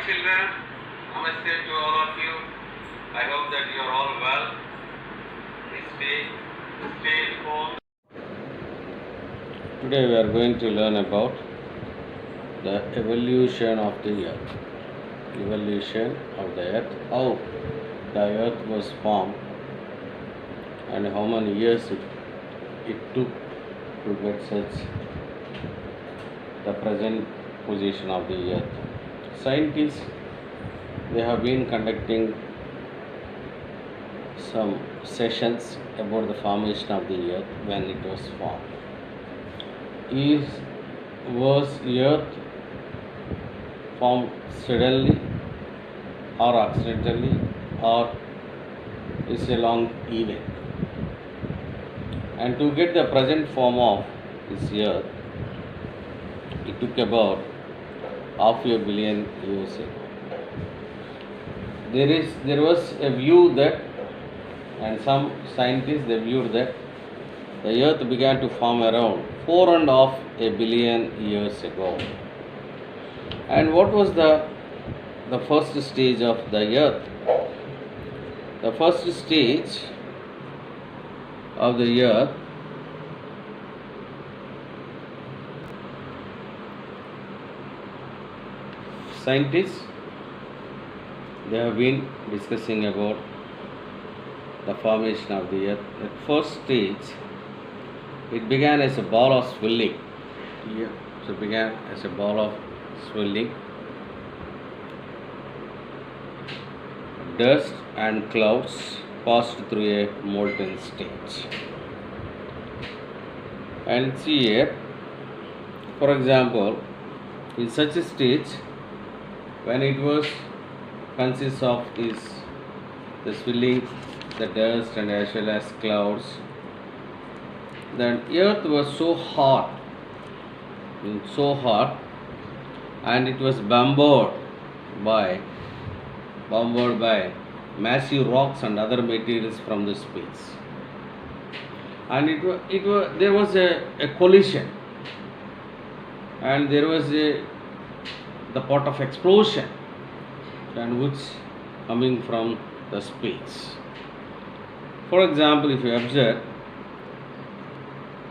children, namaste to all of you. I hope that you are all well. Stay home. Today we are going to learn about the evolution of the earth. Evolution of the earth, how the earth was formed and how many years it took to get such the present position of the earth. Scientists, they have been conducting some sessions about the formation of the earth when it was formed. Was earth formed suddenly or accidentally, or is a long event? And to get the present form of this earth, it took about half a billion years ago. There was a view that, and some scientists they viewed that the earth began to form around 4.5 billion years ago. And what was the first stage of the earth? The first stage of the earth scientists they have been discussing about the formation of the earth. At first stage, it began as a ball of swelling. Yeah. So it began as a ball of swelling. Dust and clouds passed through a molten stage. And see here, for example, in such a stage, when it was consists of the swelling, the dust and as well as clouds, the earth was so hot, and it was bombarded by massive rocks and other materials from the space. And there was a collision, and there was the part of explosion, and which coming from the space. For example, if you observe,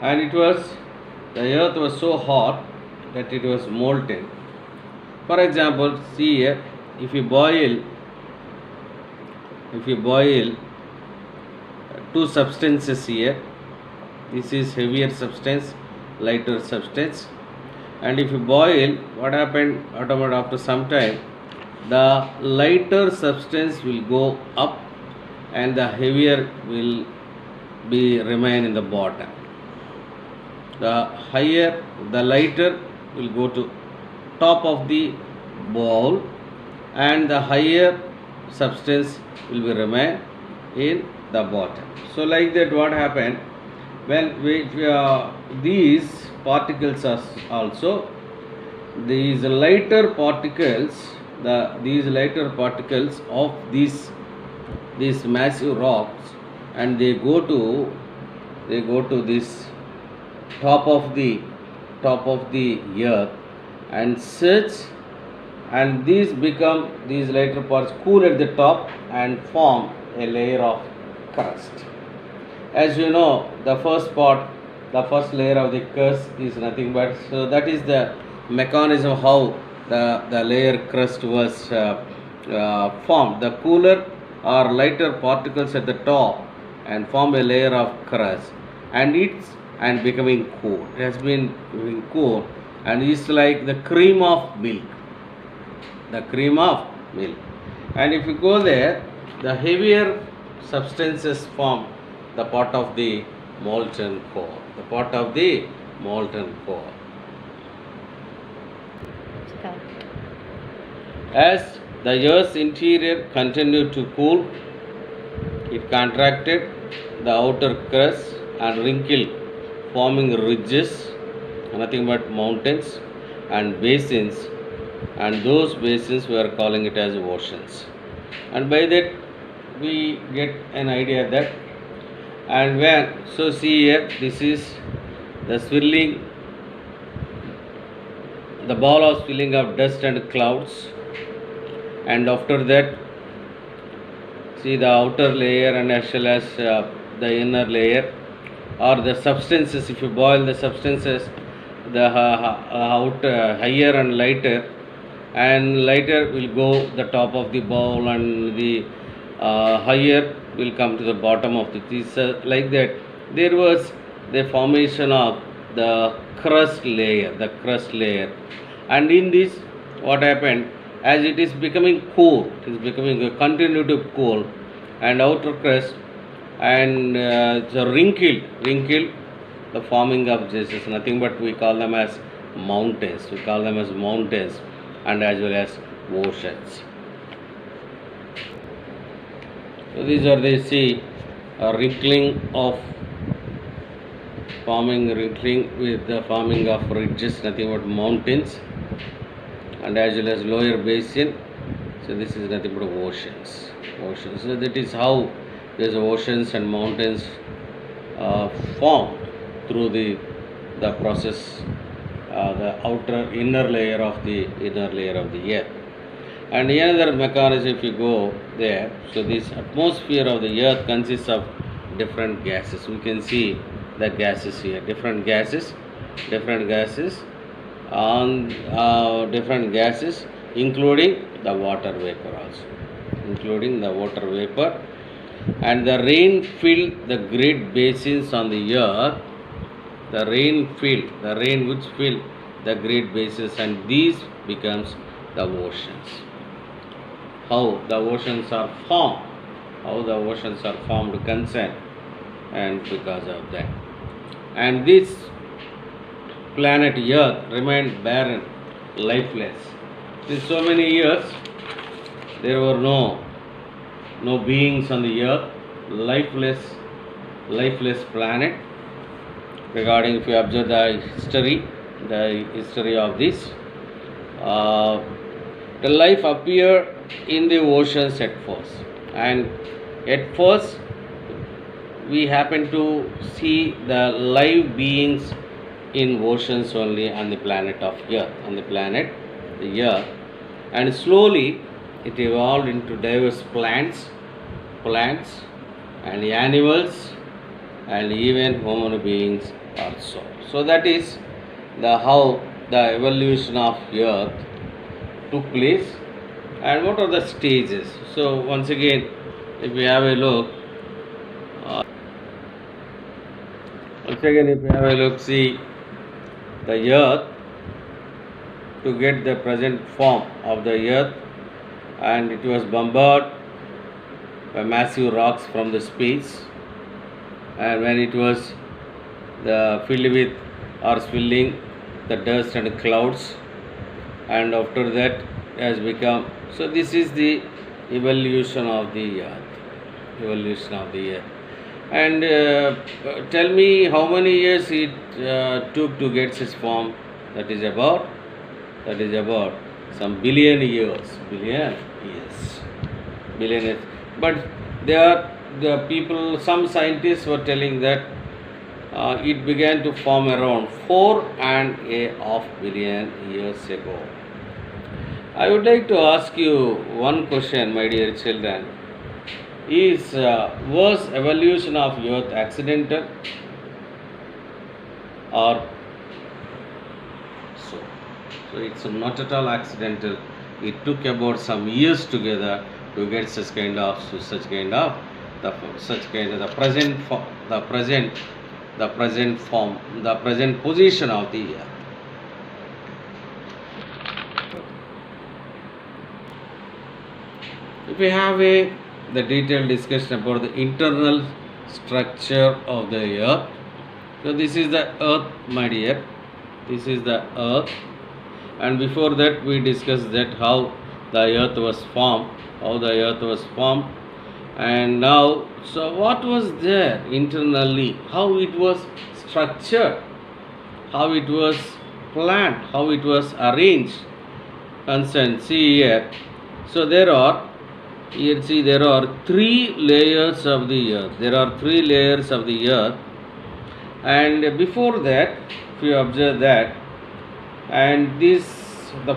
and the earth was so hot that it was molten. For example, see here, if you boil two substances here, this is heavier substance, lighter substance, and if you boil, what happened automatically after some time, the lighter substance will go up and the heavier will remain in the bottom. The lighter will go to top of the bowl, and the higher substance will remain in the bottom. So like that, what happened when these particles are also these lighter particles of these massive rocks, and they go to this top of the earth, and these lighter parts cool at the top and form a layer of crust. As you know, the first layer of the crust is nothing but, so that is the mechanism how the layer crust was formed. The cooler or lighter particles at the top and form a layer of crust, and becoming cool. It has been becoming cool, and it's like the cream of milk. And if you go there, the heavier substances form the part of the molten core. As the Earth's interior continued to cool, it contracted the outer crust and wrinkled, forming ridges, nothing but mountains and basins, and those basins we are calling it as oceans. And by that we get an idea that, and see here, this is the swirling, the ball of swirling of dust and clouds, and after that, see the outer layer and as well as the inner layer, or the substances. If you boil the substances, the higher and lighter will go the top of the bowl, and the higher will come to the bottom of the this like that. There was the formation of the crust layer, and in this, what happened, as it is becoming cool, it is becoming a continue to cool, and outer crust and the wrinkled, the forming of this is nothing but we call them as mountains. We call them as mountains and as well as oceans. So these are the see wrinkling with the forming of ridges, nothing but mountains, and as well as lower basin. So this is nothing but oceans. So that is how these oceans and mountains formed through the process, the inner layer of the earth. And another mechanism, if you go there, so this atmosphere of the earth consists of different gases. We can see the gases here, different gases, and different gases, including the water vapor also, and the rain filled the great basins on the earth. The rain which filled the great basins, and these becomes the oceans. How the oceans are formed, concern, and because of that, and this planet Earth remained barren, lifeless. In so many years, there were no beings on the earth, lifeless planet. Regarding, if you observe the history of this, the life appeared in the oceans at first, and at first we happen to see the live beings in oceans only on the planet of Earth, the Earth, and slowly it evolved into diverse plants and animals, and even human beings also. So that is how the evolution of Earth took place, and what are the stages. So once again, if we have a look, see the Earth, to get the present form of the Earth, and it was bombarded by massive rocks from the space, and when it was filled with or swirling the dust and clouds, and after that has become. So this is the evolution of the Earth. And tell me how many years it took to get its form. That is about some billion years. But the people, some scientists were telling that it began to form around 4.5 billion years ago. I would like to ask you one question, my dear children. Was evolution of Earth accidental or so? So it's not at all accidental. It took about some years together to get the present position of the Earth. If we have the detailed discussion about the internal structure of the Earth, so this is the Earth, my dear. This is the Earth, and before that we discussed that how the Earth was formed, and now, so what was there internally, how it was structured, how it was planned, how it was arranged, concerned. See here, so there are 3 layers of the Earth. And before that, if you observe that, and the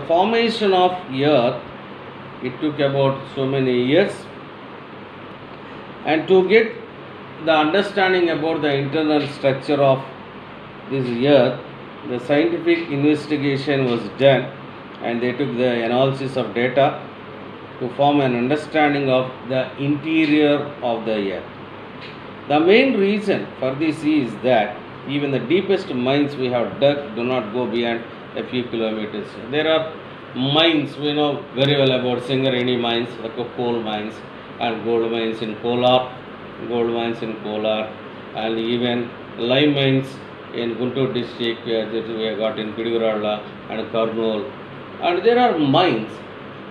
formation of Earth It took about so many years. And to get the understanding about the internal structure of this earth, the scientific investigation was done, and they took the analysis of data to form an understanding of the interior of the earth. The main reason for this is that even the deepest mines we have dug do not go beyond a few kilometers. There are mines, we know very well about Singareni mines, the coal mines, and gold mines in Kolar, and even lime mines in Guntur district that we have got in Pidigurala and Kurnool. And there are mines,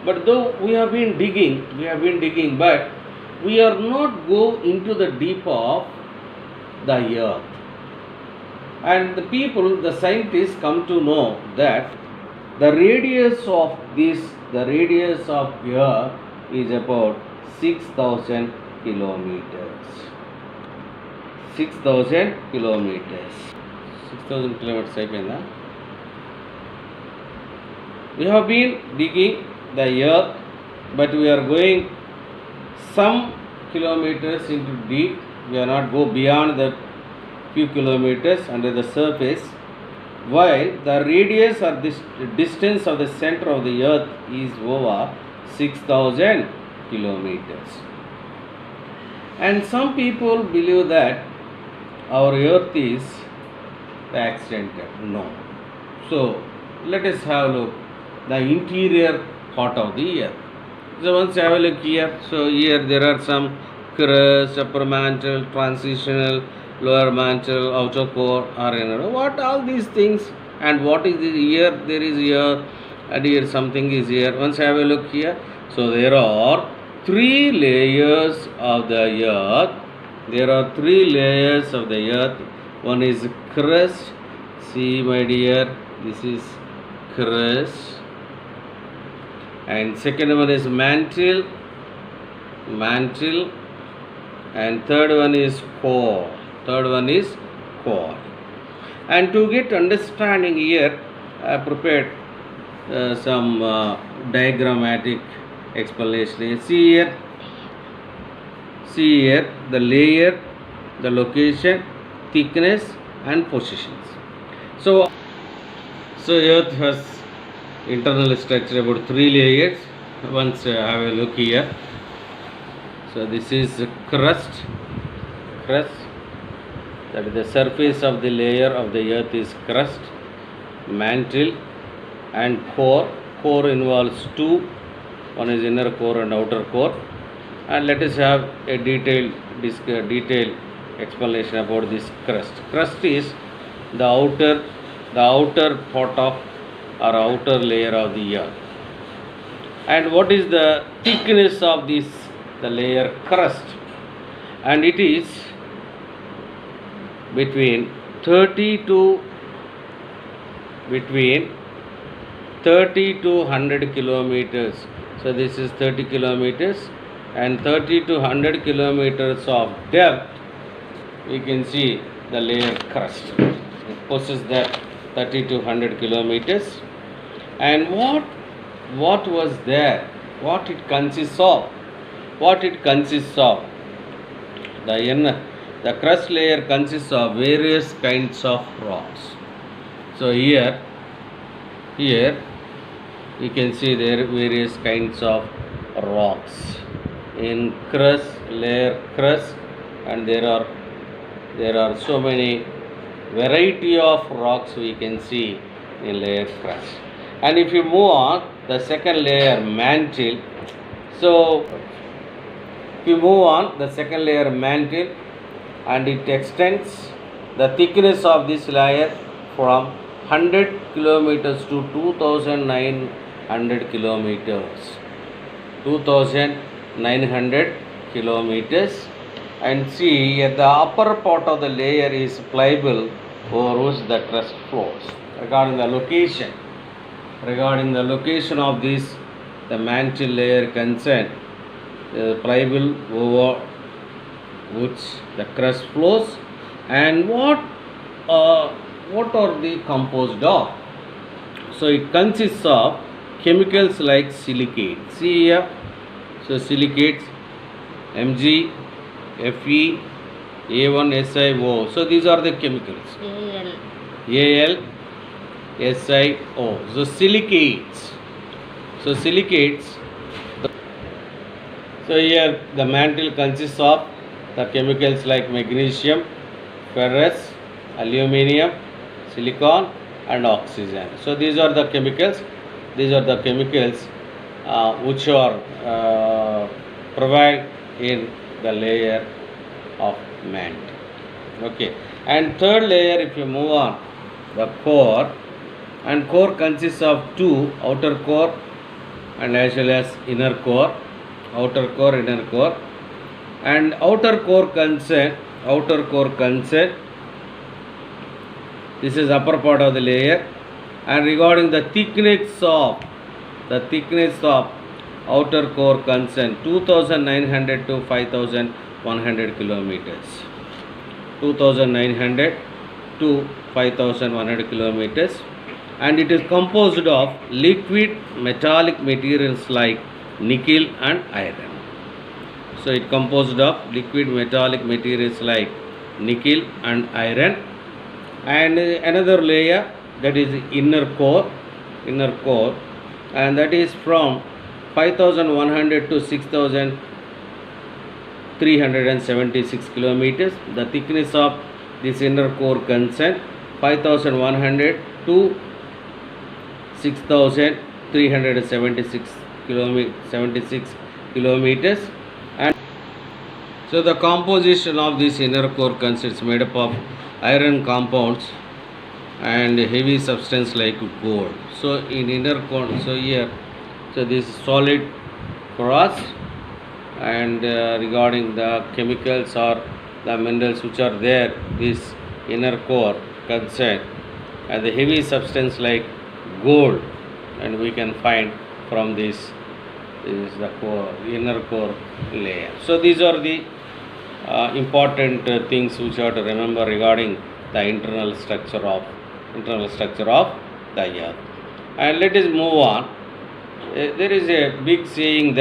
but though we have been digging, but we are not go into the deep of the earth. And the people, the scientists come to know that the radius of earth is about 6,000 kilometers. 6,000 kilometers. 6,000 kilometers అయిపోయిందా? We have been digging the earth, but we are going some kilometers into deep. We are not go beyond the few kilometers under the surface, while the radius or this distance of the center of the earth is over 6,000 kilometers. And some people believe that our earth is accidental. No. So let us have a look the interior part of the earth. So once have a look here. So here there are some crust, upper mantle, transitional, lower mantle, outer core, or another. What all these things, and what is this here? There is here, and here something is here. Once have a look here. So there are three layers of the earth. There are three layers of the earth. One is crust. See, my dear, this is crust. And second one is mantle, and third one is core. And to get understanding here, I prepared some diagrammatic explanation. See here the layer, the location, thickness, and positions. So earth has internal structure about three layers. Once have a look here. So this is crust, that is the surface of the layer of the earth is crust, mantle, and core. Core involves two, one is inner core and outer core. And let us have a detailed explanation about this crust. Crust is the outer part of or outer layer of the earth. And what is the thickness of the layer crust? And it is between 30 to 100 kilometers. So this is 30 kilometers, and 30 to 100 kilometers of depth we can see the layer crust. It possesses that 30 to 100 kilometers. And what was there? What it consists of? The crust layer consists of various kinds of rocks. So here you can see there are various kinds of rocks in layer crust, and there are so many variety of rocks we can see in layer crust. And if you move on the second layer mantle, and it extends the thickness of this layer from 100 kilometers to 2,900 kilometers. 2,900 kilometers. And see, at the upper part of the layer is pliable over which the crust flows. Regarding the location of this, the mantle layer concerned, pliable over which the crust flows. And what are they composed of? So it consists of chemicals like silicate. See here, so silicates, Mg, Fe, A1SiO. So these are the chemicals. Al, SiO. So silicates. So silicates. So here the mantle consists of the chemicals like magnesium, ferrous, aluminium, silicon and oxygen. So these are the chemicals. These are the chemicals which are provide in the layer of mantle. Okay. And third layer, if you move on, the core, and core consists of two, outer core and as well as inner core. Outer core, inner core. And outer core consist, this is upper part of the layer, and regarding the thickness of outer core consist 2900 to 5100 kilometers. 2900 to 5100 kilometers, and it is composed of liquid metallic materials like nickel and iron. So it composed of liquid metallic materials like nickel and iron. And another layer, that is inner core, and that is from 5100 to 6376 kilometers. The thickness of this inner core consists 5100 to 6376 kilometers. And so the composition of this inner core consists made up of iron compounds and heavy substance like gold. So in inner core, so here, so this is solid for us. And regarding the chemicals or the minerals which are there, this inner core consists, and the heavy substance like gold, and we can find from this is the core, inner core layer. So these are the important things which you have to remember regarding the internal structure of the earth. And let us move on. There is a big saying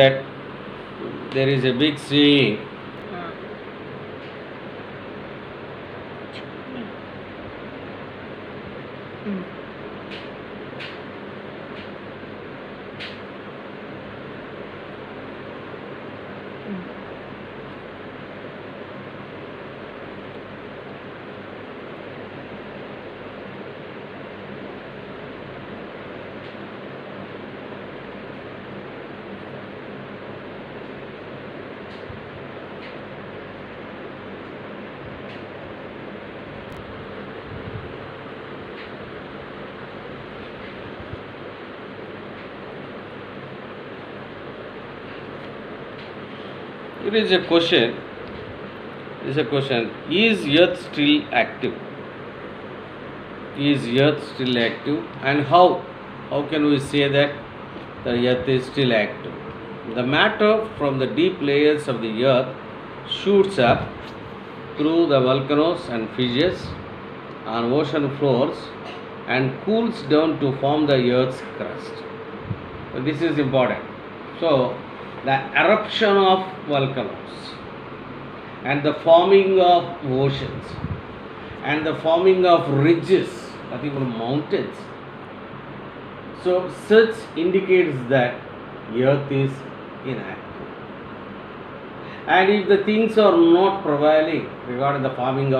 It is a question. Is Earth still active? Is Earth still active? And how can we say that the Earth is still active? The matter from the deep layers of the Earth shoots up through the volcanoes and fissures on ocean floors and cools down to form the Earth's crust. So this is important. So the eruption of volcanoes and the forming of oceans and the forming of ridges, nothing but mountains. So such indicates that Earth is inactive. And if the things are not prevailing regarding the forming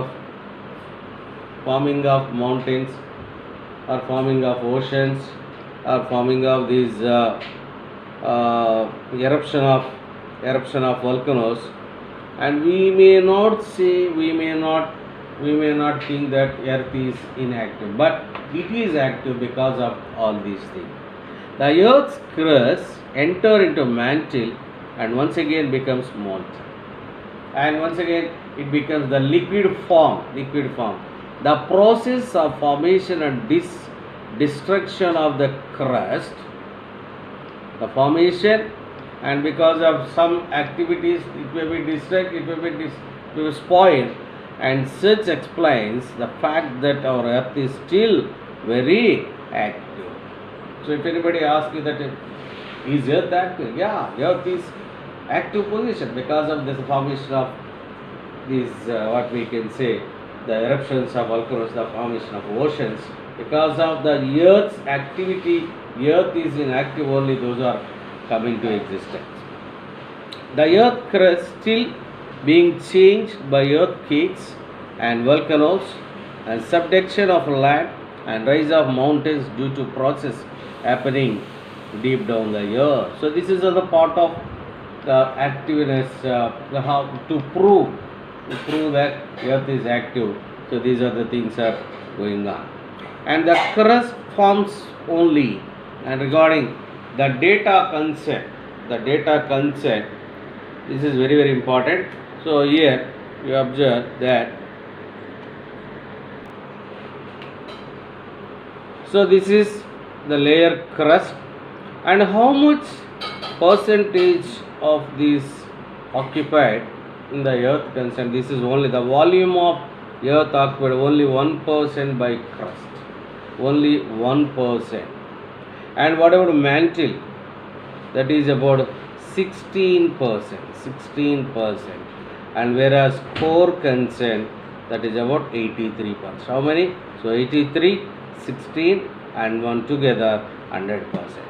of mountains or forming of oceans or forming of these eruption of volcanoes, and we may not think that Earth is inactive, but it is active because of all these things. The Earth's crust enter into mantle and once again becomes molten, and once again it becomes the liquid form. The process of formation and destruction of the crust, the formation, and because of some activities it may be destroyed, it may be spoiled, and such explains the fact that our Earth is still very active. So if anybody asks you that is Earth active? Yeah, Earth is active position because of this formation of these what we can say the eruptions of volcanoes, the formation of oceans. Because of the Earth's activity, Earth is inactive only those are coming to existence. The Earth crust still being changed by earthquakes and volcanoes and subduction of land and rise of mountains due to process happening deep down the earth. So this is the part of the activeness, how to prove that earth is active. So these are the things are going on. And the crust forms only, and regarding the data consent, this is very very important. So here you observe that, so this is the layer crust, and how much percentage of this occupied in the earth consent. This is only the volume of earth occupied, only 1% by crust, only 1%. And what about mantle? That is about 16%, and whereas core consent, that is about 83%. How many? So 83, 16 and 1 together 100%.